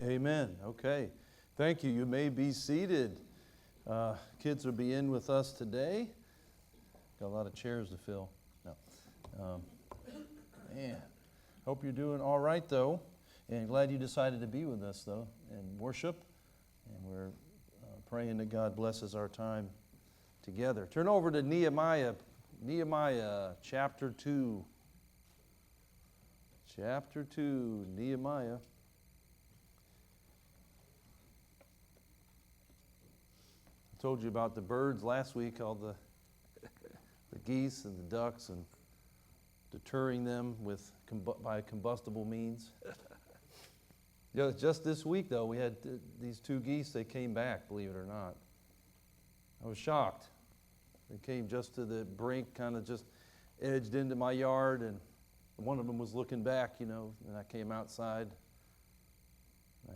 Amen. Okay. Thank you. You may be seated. Kids will be in with us today. Got a lot of chairs to fill. No. Man, hope you're doing all right, though. And glad you decided to be with us, though, and worship. And we're praying that God blesses our time together. Turn over to Nehemiah chapter 2. Chapter 2, Nehemiah. I told you about the birds last week, all the geese and the ducks, and deterring them by combustible means. Just this week, though, we had these two geese. They came back, believe it or not. I was shocked. They came just to the brink, kind of just edged into my yard, and one of them was looking back, and I came outside. I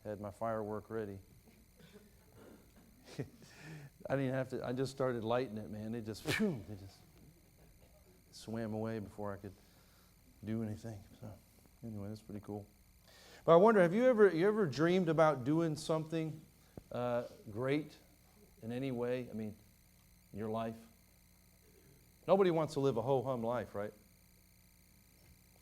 had my firework ready. I didn't have to. I just started lighting it, man. They just swam away before I could do anything. So anyway, that's pretty cool. But I wonder, have you ever dreamed about doing something great in any way? I mean, in your life. Nobody wants to live a ho-hum life, right?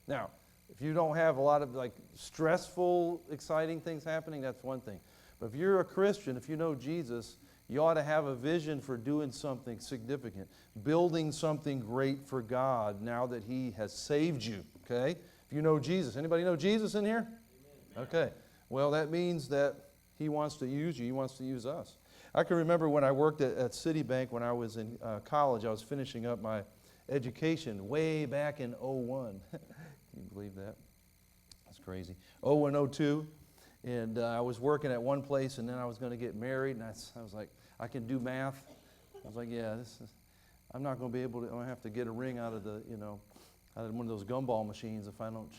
Now, if you don't have a lot of stressful, exciting things happening, that's one thing. But if you're a Christian, if you know Jesus, you ought to have a vision for doing something significant, building something great for God now that He has saved you, okay? If you know Jesus. Anybody know Jesus in here? Amen. Okay. Well, that means that He wants to use you. He wants to use us. I can remember when I worked at Citibank when I was in college. I was finishing up my education way back in 01. Can you believe that? That's crazy. 01, 02. And I was working at one place, and then I was going to get married, and I was like, I can do math. I was like, yeah, I'm not going to be able to. I'm going to have to get a ring out of one of those gumball machines if I don't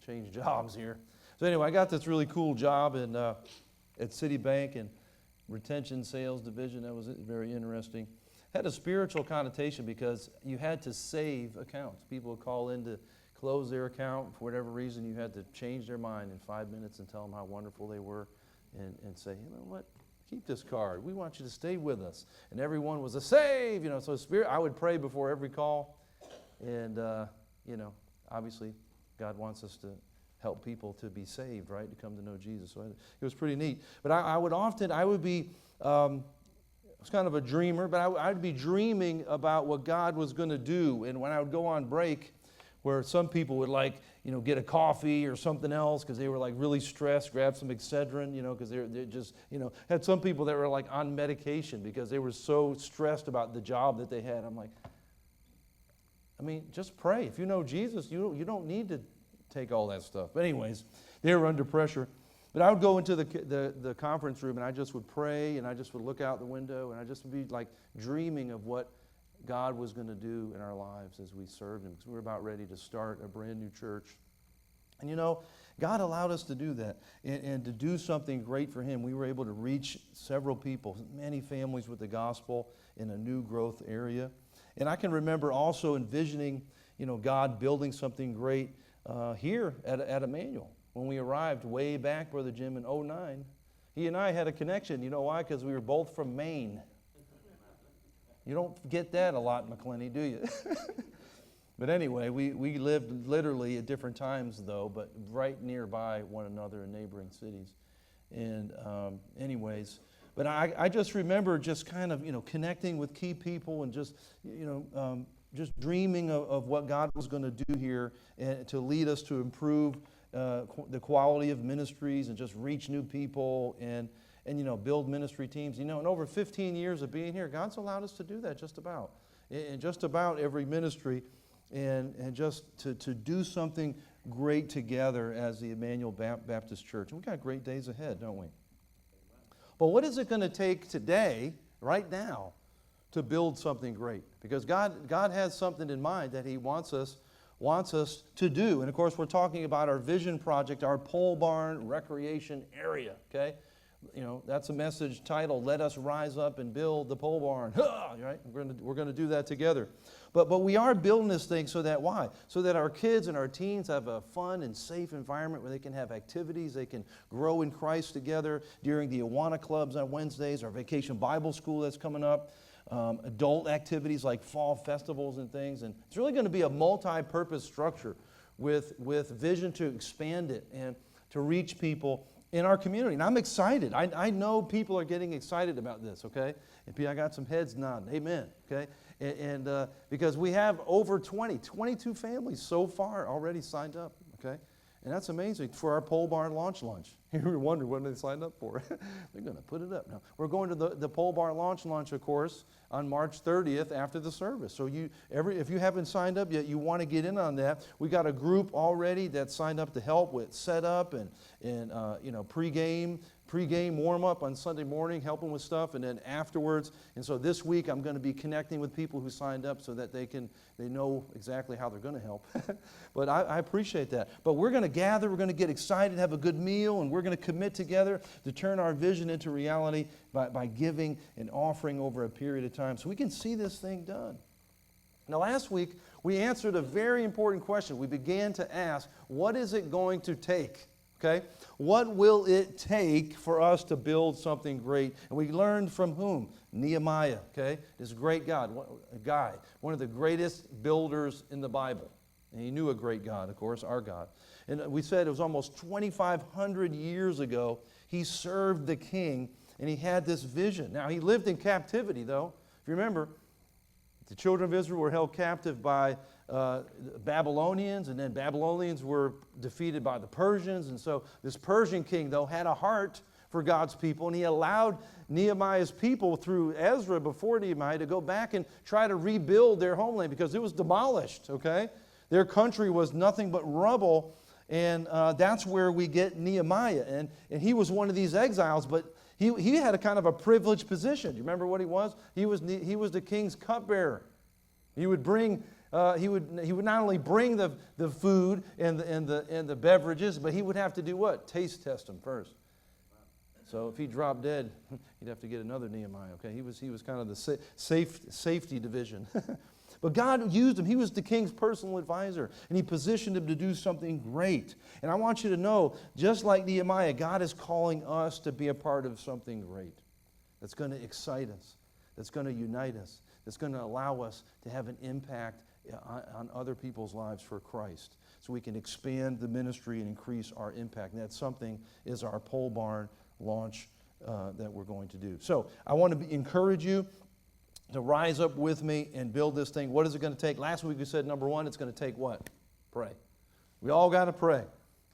change jobs here. So anyway, I got this really cool job at Citibank and retention sales division. That was very interesting. Had a spiritual connotation because you had to save accounts. People would call in to close their account. For whatever reason, you had to change their mind in 5 minutes and tell them how wonderful they were and say, you know what, keep this card. We want you to stay with us. And everyone was a save, So I would pray before every call. And, obviously God wants us to help people to be saved, right, to come to know Jesus. So it was pretty neat. But I would be, I was kind of a dreamer, but I'd be dreaming about what God was going to do. And when I would go on break, where some people would get a coffee or something else because they were really stressed, grab some Excedrin, because they're just, had some people that were on medication because they were so stressed about the job that they had. I'm like, just pray. If you know Jesus, you don't need to take all that stuff. But anyways, they were under pressure. But I would go into the conference room and I just would pray and I just would look out the window and I just would be dreaming of what God was going to do in our lives as we served Him, because we were about ready to start a brand new church. And God allowed us to do that and to do something great for Him. We were able to reach several people, many families with the gospel in a new growth area. And I can remember also envisioning, God building something great here at Emmanuel. When we arrived way back, Brother Jim, in 2009, he and I had a connection. You know why? Because we were both from Maine. You don't get that a lot in Macclenny, do you? But anyway, we lived literally at different times, though, but right nearby one another in neighboring cities. And anyways, but I just remember just kind of, connecting with key people and just, just dreaming of what God was going to do here and to lead us to improve the quality of ministries and just reach new people and build ministry teams. In over 15 years of being here, God's allowed us to do that just about. In just about every ministry and just to do something great together as the Emmanuel Baptist Church. And we've got great days ahead, don't we? But what is it going to take today, right now, to build something great? Because God has something in mind that He wants us to do. And of course, we're talking about our vision project, our pole barn recreation area, okay? That's a message titled, Let Us Rise Up and Build the Pole Barn. Right? We're going to do that together. But we are building this thing so that, why? So that our kids and our teens have a fun and safe environment where they can have activities, they can grow in Christ together during the Awana clubs on Wednesdays, our vacation Bible school that's coming up, adult activities like fall festivals and things. And it's really going to be a multi-purpose structure with vision to expand it and to reach people in our community. And I'm excited. I know people are getting excited about this, okay? And I got some heads nodding. Amen, okay? And because we have over 22 families so far already signed up, okay? And that's amazing for our pole barn lunch. You were wondering what they signed up for. They're going to put it up now. We're going to the pole barn lunch, of course, on March 30th after the service. So if you haven't signed up yet, you want to get in on that. We got a group already that signed up to help with setup and pregame warm-up on Sunday morning, helping with stuff, and then afterwards. And so this week I'm going to be connecting with people who signed up so that they know exactly how they're going to help. But I appreciate that. But we're going to gather, we're going to get excited, have a good meal, and we're going to commit together to turn our vision into reality by giving and offering over a period of time so we can see this thing done. Now last week we answered a very important question. We began to ask, what is it going to take? Okay? What will it take for us to build something great? And we learned from whom? Nehemiah, okay? This great God, a guy, one of the greatest builders in the Bible. And he knew a great God, of course, our God. And we said it was almost 2,500 years ago. He served the king, and he had this vision. Now, he lived in captivity, though. If you remember, the children of Israel were held captive by Babylonians, and then Babylonians were defeated by the Persians. And so this Persian king, though, had a heart for God's people, and he allowed Nehemiah's people through Ezra before Nehemiah to go back and try to rebuild their homeland because it was demolished, okay? Their country was nothing but rubble, and that's where we get Nehemiah. And he was one of these exiles, but he had a kind of a privileged position. Do you remember what he was? He was the king's cupbearer. He would bring... He would not only bring the food and the beverages, but he would have to do what? Taste test them first. So if he dropped dead, he'd have to get another Nehemiah. Okay, he was kind of the safety division. But God used him. He was the king's personal advisor, and he positioned him to do something great. And I want you to know, just like Nehemiah, God is calling us to be a part of something great that's going to excite us, that's going to unite us, that's going to allow us to have an impact on other people's lives for Christ, so we can expand the ministry and increase our impact. And that something is our pole barn launch that we're going to do. So I want to encourage you to rise up with me and build this thing. What is it going to take? Last week we said, number one, it's going to take what? Pray. We all got to pray.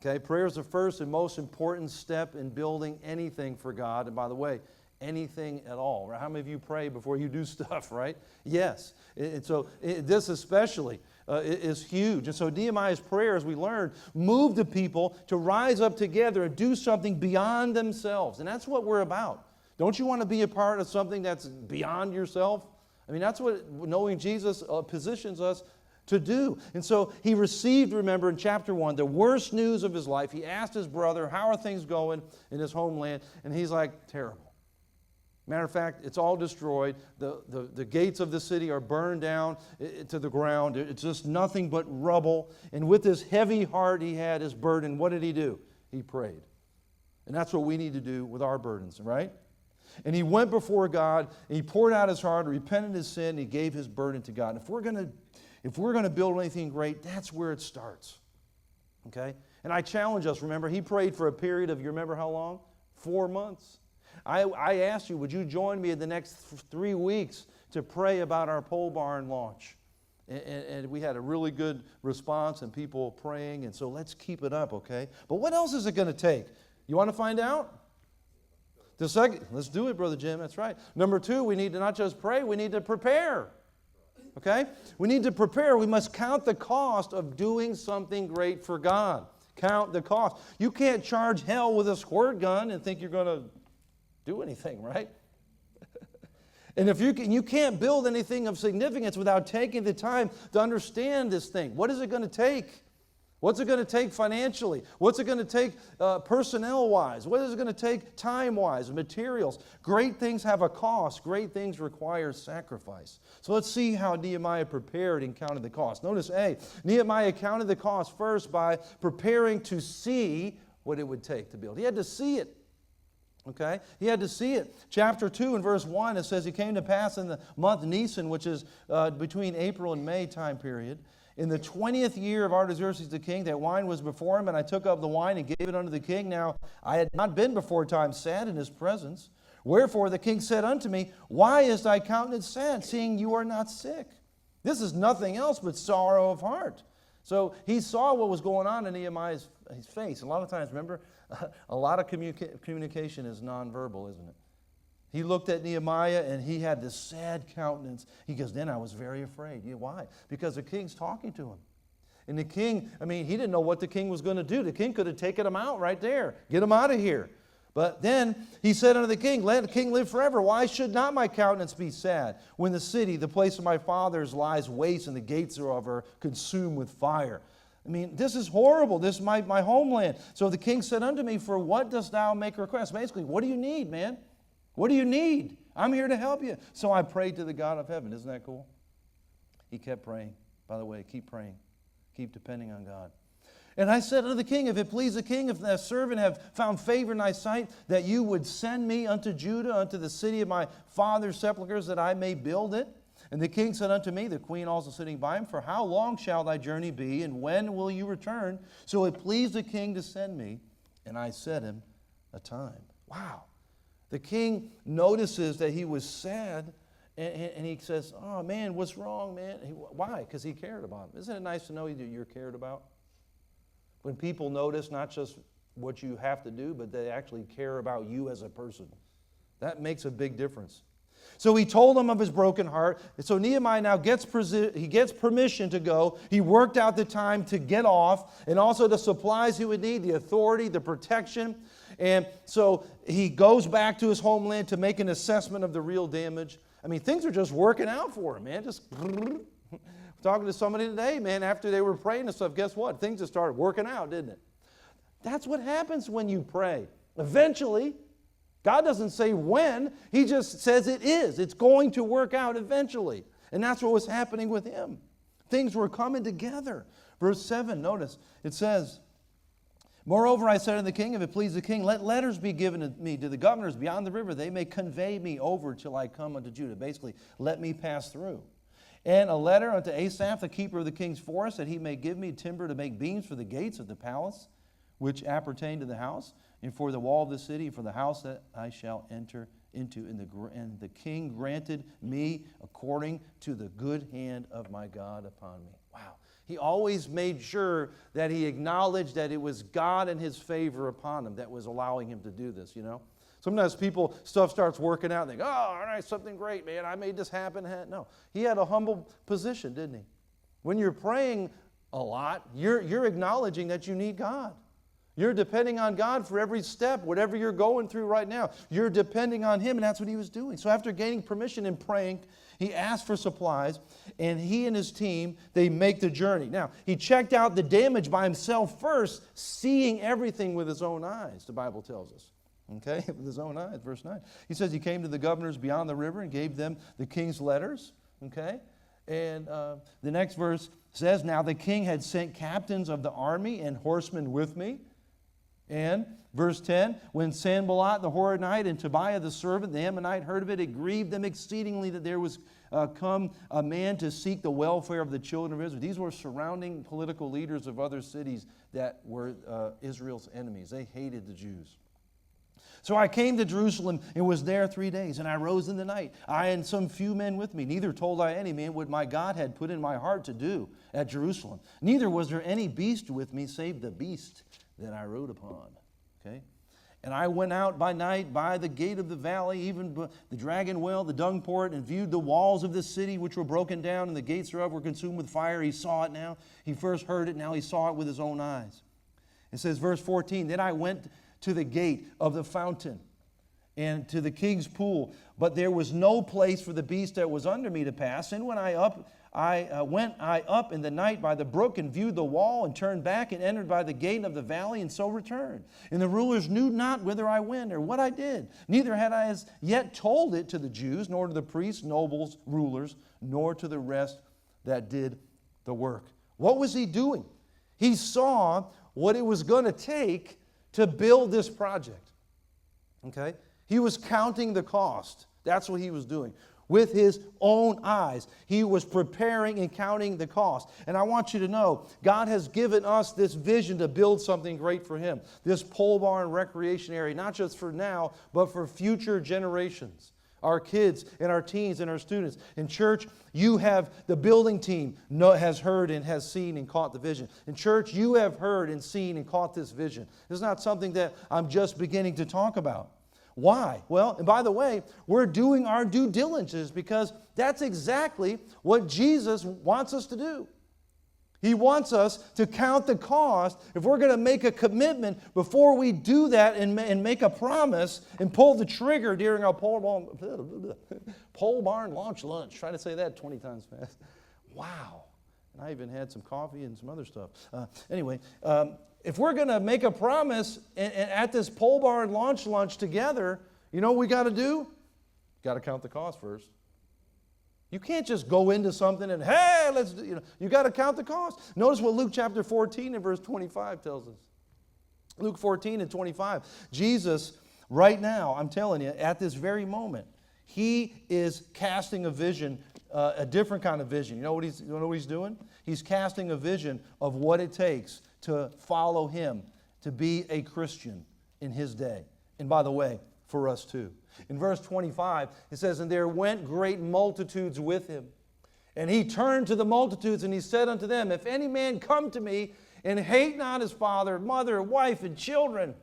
Okay, prayer is the first and most important step in building anything for God. And by the way, anything at all. How many of you pray before you do stuff, right? Yes. And so this especially is huge. And so Nehemiah's prayer, as we learned, moved the people to rise up together and do something beyond themselves. And that's what we're about. Don't you want to be a part of something that's beyond yourself? I mean, that's what knowing Jesus positions us to do. And so he received, remember, in chapter 1, the worst news of his life. He asked his brother, how are things going in his homeland? And he's like, terrible. Matter of fact, it's all destroyed. The gates of the city are burned down to the ground. It's just nothing but rubble. And with this heavy heart he had, his burden, what did he do? He prayed. And that's what we need to do with our burdens, right? And he went before God, and he poured out his heart, repented his sin, and he gave his burden to God. And if we're going to build anything great, that's where it starts. Okay? And I challenge us, remember, he prayed for a period of, you remember how long? 4 months. I asked you, would you join me in the next 3 weeks to pray about our pole barn launch? And we had a really good response and people praying, and so let's keep it up, okay? But what else is it going to take? You want to find out? Let's do it, Brother Jim, that's right. Number 2, we need to not just pray, we need to prepare. Okay? We need to prepare. We must count the cost of doing something great for God. Count the cost. You can't charge hell with a squirt gun and think you're going to do anything, right? And if you can't build anything of significance without taking the time to understand this thing. What is it going to take? What's it going to take financially? What's it going to take personnel-wise? What is it going to take time-wise, materials? Great things have a cost. Great things require sacrifice. So let's see how Nehemiah prepared and counted the cost. Notice A, Nehemiah counted the cost first by preparing to see what it would take to build. He had to see it. Okay? He had to see it. Chapter 2 and verse 1, it says, it came to pass in the month Nisan, which is between April and May time period, in the 20th year of Artaxerxes the king, that wine was before him, and I took up the wine and gave it unto the king. Now I had not been before time sad in his presence. Wherefore the king said unto me, Why is thy countenance sad, seeing you are not sick? This is nothing else but sorrow of heart. So he saw what was going on in Nehemiah's face. A lot of times, remember, a lot of communication is nonverbal, isn't it? He looked at Nehemiah and he had this sad countenance. He goes, then I was very afraid. Yeah, why? Because the king's talking to him. And the king, he didn't know what the king was going to do. The king could have taken him out right there. Get him out of here. But then he said unto the king, Let the king live forever. Why should not my countenance be sad when the city, the place of my fathers, lies waste and the gates thereof are consumed with fire? This is horrible. This is my homeland. So the king said unto me, For what dost thou make request? Basically, what do you need, man? What do you need? I'm here to help you. So I prayed to the God of heaven. Isn't that cool? He kept praying. By the way, keep praying. Keep depending on God. And I said unto the king, If it please the king, if thy servant have found favor in thy sight, that you would send me unto Judah, unto the city of my father's sepulchres, that I may build it. And the king said unto me, the queen also sitting by him, For how long shall thy journey be, and when will you return? So it pleased the king to send me, and I set him a time. Wow. The king notices that he was sad, and he says, Oh, man, what's wrong, man? Why? Because he cared about him. Isn't it nice to know that you're cared about? When people notice not just what you have to do, but they actually care about you as a person. That makes a big difference. So he told him of his broken heart. And so Nehemiah now gets permission to go. He worked out the time to get off, and also the supplies he would need, the authority, the protection. And so he goes back to his homeland to make an assessment of the real damage. Things are just working out for him, man. Just talking to somebody today, man, after they were praying and stuff, guess what? Things just started working out, didn't it? That's what happens when you pray. Eventually, God doesn't say when, He just says it is. It's going to work out eventually. And that's what was happening with him. Things were coming together. Verse 7, notice, it says, Moreover, I said unto the king, If it please the king, let letters be given to me, to the governors beyond the river. They may convey me over till I come unto Judah. Basically, let me pass through. And a letter unto Asaph, the keeper of the king's forest, that he may give me timber to make beams for the gates of the palace, which appertain to the house, and for the wall of the city, and for the house that I shall enter into. And the king granted me according to the good hand of my God upon me. Wow. He always made sure that he acknowledged that it was God and His favor upon him that was allowing him to do this, Sometimes stuff starts working out, and they go, Oh, all right, something great, man. I made this happen. No, he had a humble position, didn't he? When you're praying a lot, you're acknowledging that you need God. You're depending on God for every step, whatever you're going through right now. You're depending on Him, and that's what he was doing. So after gaining permission and praying, he asked for supplies, and he and his team, they make the journey. Now, he checked out the damage by himself first, seeing everything with his own eyes, the Bible tells us. Okay, with his own eyes, verse 9. He says he came to the governors beyond the river and gave them the king's letters. Okay, and the next verse says, Now the king had sent captains of the army and horsemen with me. And verse 10, when Sanballat the Horonite and Tobiah the servant, the Ammonite, heard of it, it grieved them exceedingly that there was come a man to seek the welfare of the children of Israel. These were surrounding political leaders of other cities that were Israel's enemies. They hated the Jews. So I came to Jerusalem and was there 3 days, and I rose in the night, I and some few men with me. Neither told I any man what my God had put in my heart to do at Jerusalem. Neither was there any beast with me, save the beast that I rode upon. Okay? And I went out by night by the gate of the valley, even the dragon well, the dung port, and viewed the walls of the city which were broken down, and the gates thereof were consumed with fire. He saw it now. He first heard it, now he saw it with his own eyes. It says, verse 14, Then I went to the gate of the fountain and to the king's pool, but there was no place for the beast that was under me to pass. And when I went I up in the night by the brook and viewed the wall and turned back and entered by the gate of the valley and so returned. And the rulers knew not whither I went or what I did. Neither had I as yet told it to the Jews, nor to the priests, nobles, rulers, nor to the rest that did the work. What was he doing? He saw what it was going to take to build this project. Okay? He was counting the cost. That's what he was doing. With his own eyes, he was preparing and counting the cost. And I want you to know, God has given us this vision to build something great for him. This pole barn recreation area, not just for now, but for future generations. Our kids and our teens and our students. In church, you have the building team has heard and has seen and caught the vision. In church, you have heard and seen and caught this vision. This is not something that I'm just beginning to talk about. Why? Well, and by the way, we're doing our due diligence because that's exactly what Jesus wants us to do. He wants us to count the cost. If we're going to make a commitment before we do that and make a promise and pull the trigger during our pole barn launch lunch. Try to say that 20 times fast. Wow. And I even had some coffee and some other stuff. If we're going to make a promise at this pole barn launch lunch together, you know what we got to do? Got to count the cost first. You can't just go into something and, hey, let's do, you got to count the cost. Notice what Luke chapter 14 and verse 25 tells us. Luke 14 and 25. Jesus, right now, I'm telling you, at this very moment, he is casting a vision, a different kind of vision. You know what he's doing? He's casting a vision of what it takes to follow him, to be a Christian in his day. And by the way, for us too. In verse 25, it says, and there went great multitudes with him. And he turned to the multitudes and he said unto them, if any man come to me and hate not his father, mother, wife, and children,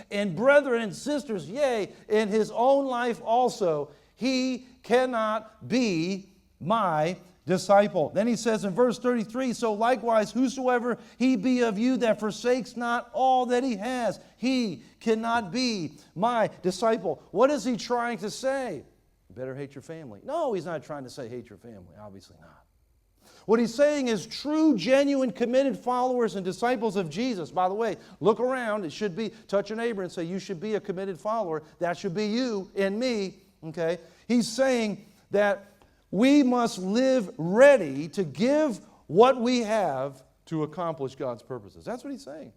and brethren and sisters, yea, and his own life also, he cannot be my disciple. Then he says in verse 33, so likewise whosoever he be of you that forsakes not all that he has, he cannot be my disciple. What is he trying to say? You better hate your family. No, he's not trying to say hate your family. Obviously not. What he's saying is true, genuine, committed followers and disciples of Jesus. By the way, look around. It should be, touch your neighbor and say, you should be a committed follower. That should be you and me. Okay? He's saying that we must live ready to give what we have to accomplish God's purposes. That's what he's saying.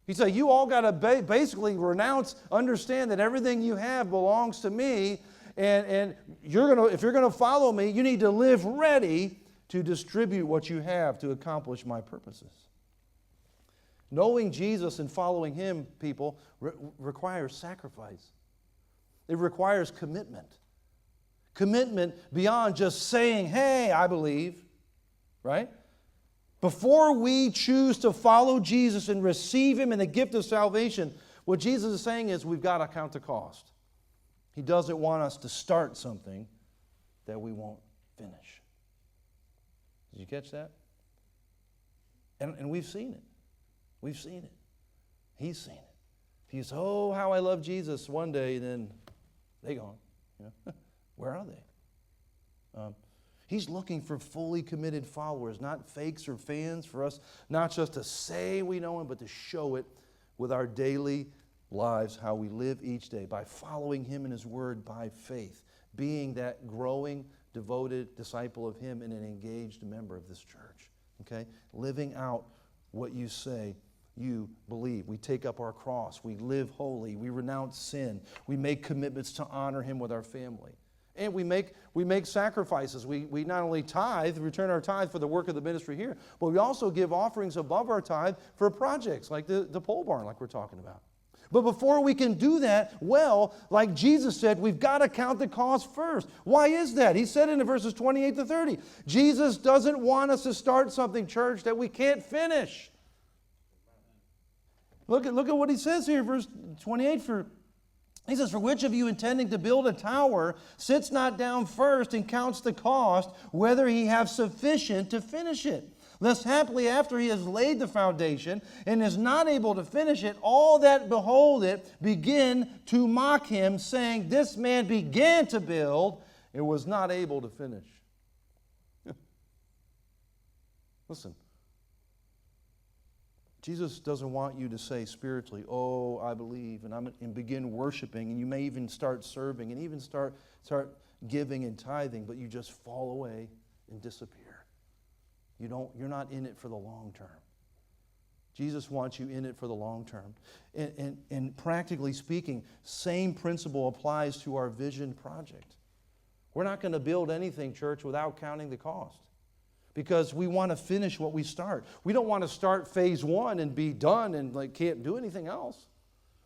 He's saying you all got to basically renounce, understand that everything you have belongs to me, and if you're going to follow me, you need to live ready to distribute what you have to accomplish my purposes. Knowing Jesus and following him, people, requires sacrifice. It requires commitment. Commitment beyond just saying, hey, I believe, right? Before we choose to follow Jesus and receive him in the gift of salvation, what Jesus is saying is we've got to count the cost. He doesn't want us to start something that we won't finish. Did you catch that? And we've seen it. We've seen it. He's seen it. He's, oh, how I love Jesus one day, then they gone. Where are they? He's looking for fully committed followers, not fakes or fans, for us not just to say we know him, but to show it with our daily lives, how we live each day, by following him in his word by faith, being that growing, devoted disciple of him and an engaged member of this church. Okay? Living out what you say you believe. We take up our cross. We live holy. We renounce sin. We make commitments to honor him with our family. And we make sacrifices. We not only tithe, return our tithe for the work of the ministry here, but we also give offerings above our tithe for projects like the pole barn, like we're talking about. But before we can do that, well, like Jesus said, we've got to count the cost first. Why is that? He said in verses 28 to 30, Jesus doesn't want us to start something, church, that we can't finish. Look at what he says here, verse 28. He says, for which of you intending to build a tower sits not down first and counts the cost, whether he have sufficient to finish it? Lest haply after he has laid the foundation and is not able to finish it, all that behold it begin to mock him, saying, this man began to build and was not able to finish. Listen, Jesus doesn't want you to say spiritually, oh, I believe, and begin worshiping, and you may even start serving, and even start giving and tithing, but you just fall away and disappear. You're not in it for the long term. Jesus wants you in it for the long term. And practically speaking, same principle applies to our vision project. We're not going to build anything, church, without counting the cost. Because we want to finish what we start. We don't want to start phase 1 and be done and can't do anything else.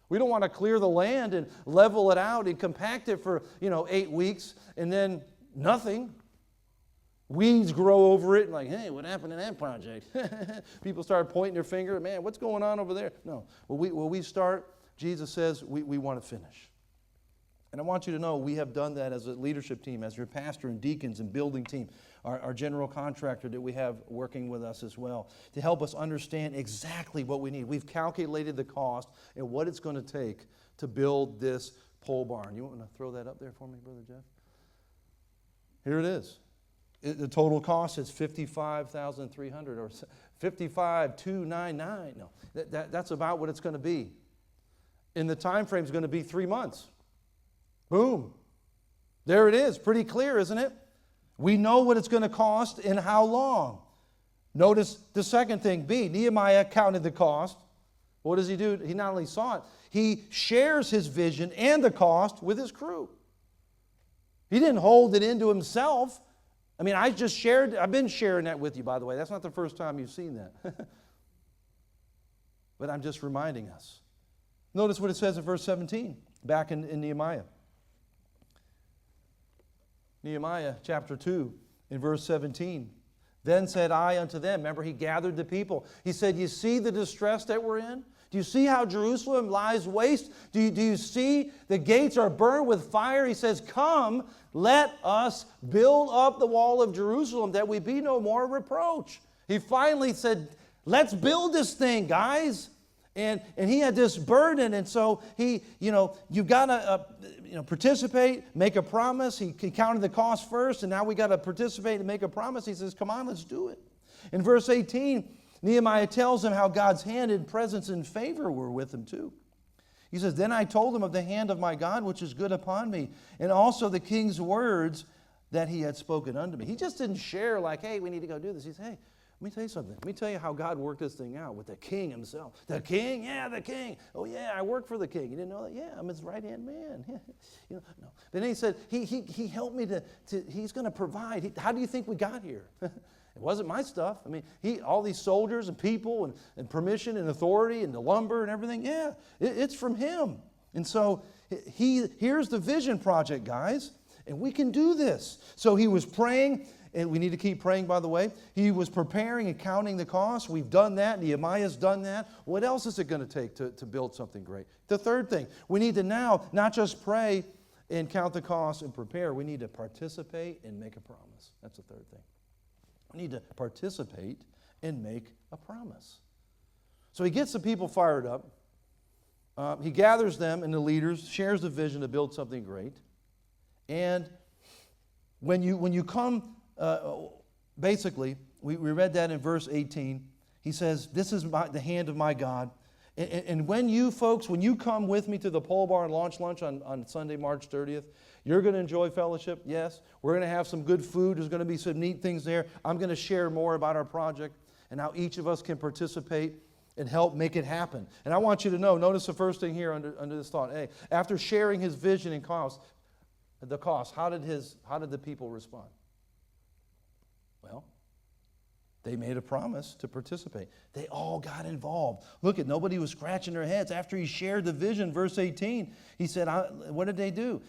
We don't want to clear the land and level it out and compact it for 8 weeks and then nothing. Weeds grow over it and hey, what happened to that project? People start pointing their finger, man, what's going on over there? No, when we start, Jesus says we want to finish. And I want you to know we have done that as a leadership team, as your pastor and deacons and building team, our general contractor that we have working with us as well, to help us understand exactly what we need. We've calculated the cost and what it's going to take to build this pole barn. You want to throw that up there for me, Brother Jeff? Here it is. The total cost is $55,300 or $55,299. No, that's about what it's going to be. And the time frame is going to be 3 months. Boom. There it is. Pretty clear, isn't it? We know what it's going to cost and how long. Notice the second thing, B. Nehemiah counted the cost. What does he do? He not only saw it, he shares his vision and the cost with his crew. He didn't hold it into himself. I've been sharing that with you, by the way. That's not the first time you've seen that. But I'm just reminding us. Notice what it says in verse 17, back in Nehemiah. Nehemiah chapter 2, in verse 17. Then said I unto them, remember he gathered the people. He said, you see the distress that we're in? Do you see how Jerusalem lies waste? Do you see the gates are burned with fire? He says, come, let us build up the wall of Jerusalem that we be no more reproach. He finally said, let's build this thing, guys. And he had this burden, and so you've got to participate, make a promise. He counted the cost first, and now we got to participate and make a promise. He says, come on, let's do it. In verse 18, Nehemiah tells him how God's hand and presence and favor were with him too. He says, then I told him of the hand of my God, which is good upon me, and also the king's words that he had spoken unto me. He just didn't share hey, we need to go do this. He said, hey, let me tell you something. Let me tell you how God worked this thing out with the king himself. The king? Yeah, the king. Oh, yeah, I work for the king. You didn't know that? Yeah, I'm his right-hand man. No. Then he said, he helped me to he's going to provide. How do you think we got here? It wasn't my stuff. All these soldiers and people and permission and authority and the lumber and everything, yeah, it's from him. And so here's the vision project, guys, and we can do this. So he was praying. And we need to keep praying, by the way. He was preparing and counting the costs. We've done that. Nehemiah's done that. What else is it going to take to build something great? The third thing, we need to now not just pray and count the costs and prepare. We need to participate and make a promise. That's the third thing. We need to participate and make a promise. So he gets the people fired up. He gathers them and the leaders, shares the vision to build something great. And when you come... basically, we read that in verse 18. He says, this is the hand of my God. And when you folks, when you come with me to the pole barn launch lunch on Sunday, March 30th, you're going to enjoy fellowship, yes. We're going to have some good food. There's going to be some neat things there. I'm going to share more about our project and how each of us can participate and help make it happen. And I want you to know, notice the first thing here under this thought. Hey, after sharing his vision and the cost, how did the people respond? Well, they made a promise to participate. They all got involved. Look at, nobody was scratching their heads. After he shared the vision, verse 18, he said, what did they do?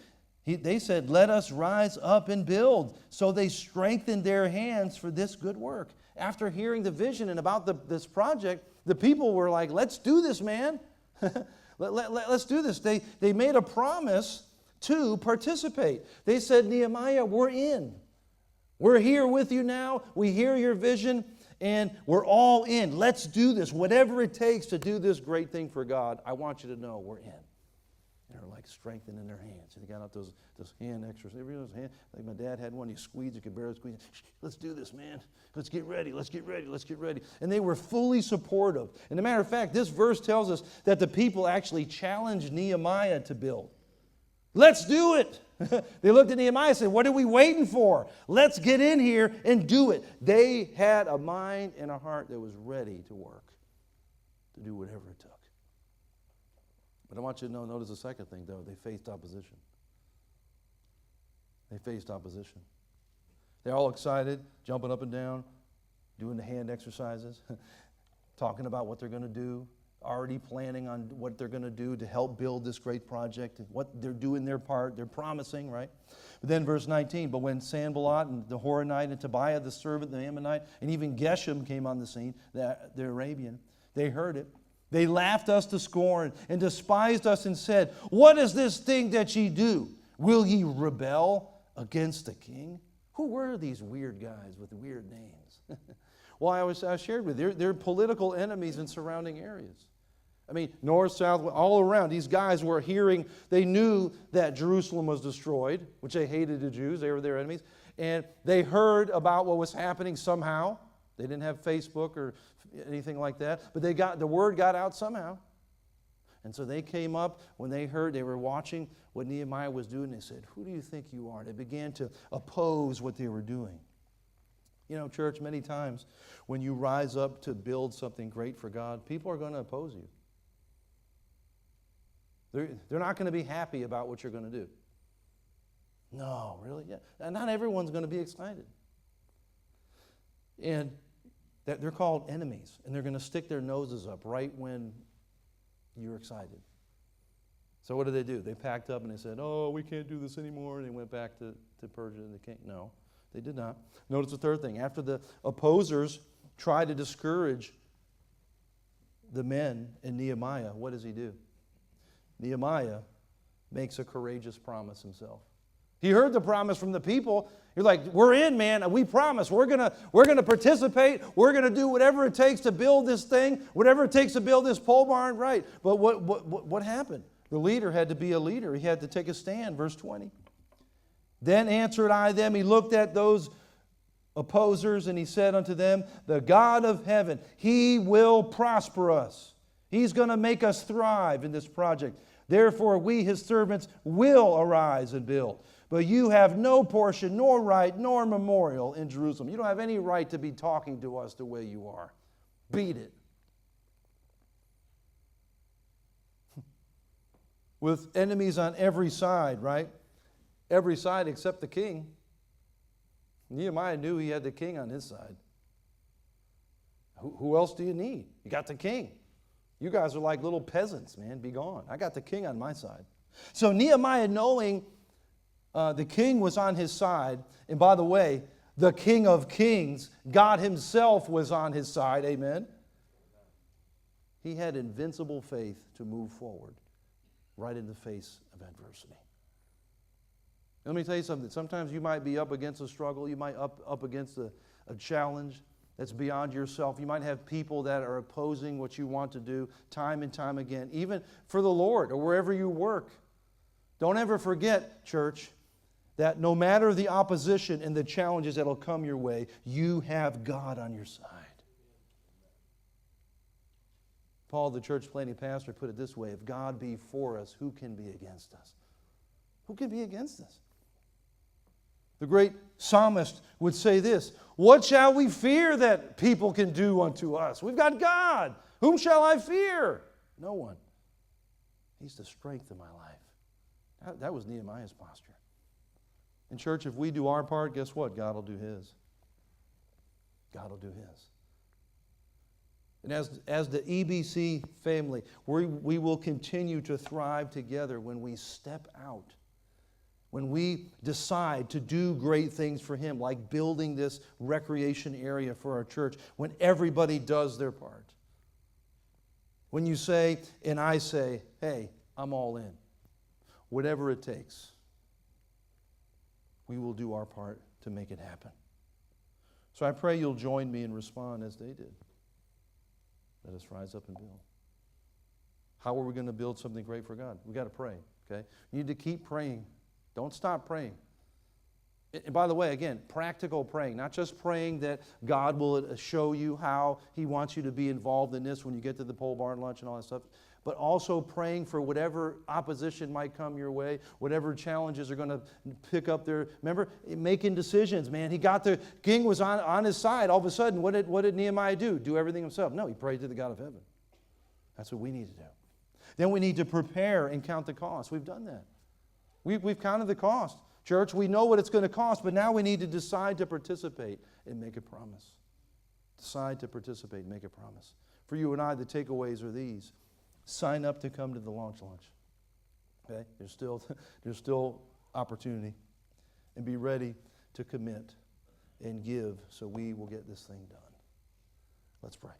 They said, let us rise up and build. So they strengthened their hands for this good work. After hearing the vision and about this project, the people were like, let's do this, man. Let's do this. They made a promise to participate. They said, Nehemiah, we're in. We're here with you now. We hear your vision, and we're all in. Let's do this. Whatever it takes to do this great thing for God, I want you to know we're in. they're like strengthening their hands. They got out those hand exercises. Like my dad had one. You squeeze, you could barely squeeze. Let's do this, man. Let's get ready. Let's get ready. Let's get ready. And they were fully supportive. And as a matter of fact, this verse tells us that the people actually challenged Nehemiah to build. Let's do it. They looked at Nehemiah and said, what are we waiting for? Let's get in here and do it. They had a mind and a heart that was ready to work, to do whatever it took. But I want you to notice the second thing, though. They faced opposition. They faced opposition. They're all excited, jumping up and down, doing the hand exercises, talking about what they're going to do, already planning on what they're going to do to help build this great project, what they're doing their part. They're promising, right? But then verse 19, but when Sanballat and the Horonite and Tobiah, the servant, the Ammonite, and even Geshem came on the scene, the Arabian, they heard it. They laughed us to scorn and despised us and said, what is this thing that ye do? Will ye rebel against the king? Who were these weird guys with weird names? Well, I shared with you, they're political enemies in surrounding areas. I mean, north, south, all around. These guys were hearing, they knew that Jerusalem was destroyed, which they hated the Jews, they were their enemies. And they heard about what was happening somehow. They didn't have Facebook or anything like that, but the word got out somehow. And so they came up when they heard, they were watching what Nehemiah was doing. They said, who do you think you are? They began to oppose what they were doing. You know, church, many times when you rise up to build something great for God, people are going to oppose you. They're not going to be happy about what you're going to do. No, really? Yeah. And not everyone's going to be excited. And they're called enemies, and they're going to stick their noses up right when you're excited. So what did they do? They packed up and they said, oh, we can't do this anymore, and they went back to Persia and the king. No, they did not. Notice the third thing. After the opposers tried to discourage the men in Nehemiah, what does he do? Nehemiah makes a courageous promise himself. He heard the promise from the people. You're like, we're in, man. We promise. We're gonna participate. We're gonna do whatever it takes to build this thing, whatever it takes to build this pole barn, right? But what happened? The leader had to be a leader. He had to take a stand. Verse 20. Then answered I them. He looked at those opposers and he said unto them, the God of heaven, he will prosper us. He's going to make us thrive in this project. Therefore, we, his servants, will arise and build. But you have no portion, nor right, nor memorial in Jerusalem. You don't have any right to be talking to us the way you are. Beat it. With enemies on every side, right? Every side except the king. Nehemiah knew he had the king on his side. Who else do you need? You got the king. You guys are like little peasants, man. Be gone. I got the king on my side. So Nehemiah, knowing the king was on his side, and by the way, the King of Kings, God himself was on his side, amen? He had invincible faith to move forward right in the face of adversity. Let me tell you something. Sometimes you might be up against a struggle. You might up against a challenge that's beyond yourself. You might have people that are opposing what you want to do time and time again, even for the Lord or wherever you work. Don't ever forget, church, that no matter the opposition and the challenges that will come your way, you have God on your side. Paul, the church planting pastor, put it this way: if God be for us, who can be against us? Who can be against us? The great psalmist would say this: what shall we fear that people can do unto us? We've got God. Whom shall I fear? No one. He's the strength of my life. That was Nehemiah's posture. In church, if we do our part, guess what? God will do his. God will do his. And as the EBC family, we will continue to thrive together when we step out. When we decide to do great things for him, like building this recreation area for our church, when everybody does their part. When you say, and I say, hey, I'm all in. Whatever it takes, we will do our part to make it happen. So I pray you'll join me and respond as they did. Let us rise up and build. How are we going to build something great for God? We've got to pray. Okay? You need to keep praying. Don't stop praying. And by the way, again, practical praying, not just praying that God will show you how He wants you to be involved in this when you get to the pole barn lunch and all that stuff, but also praying for whatever opposition might come your way, whatever challenges are going to pick up there. Remember, making decisions, man. The king was on his side. All of a sudden, what did Nehemiah do? Do everything himself? No, he prayed to the God of heaven. That's what we need to do. Then we need to prepare and count the cost. We've done that. We've counted the cost. Church, we know what it's going to cost, but now we need to decide to participate and make a promise. Decide to participate and make a promise. For you and I, the takeaways are these. Sign up to come to the launch. Okay? There's still opportunity. And be ready to commit and give so we will get this thing done. Let's pray.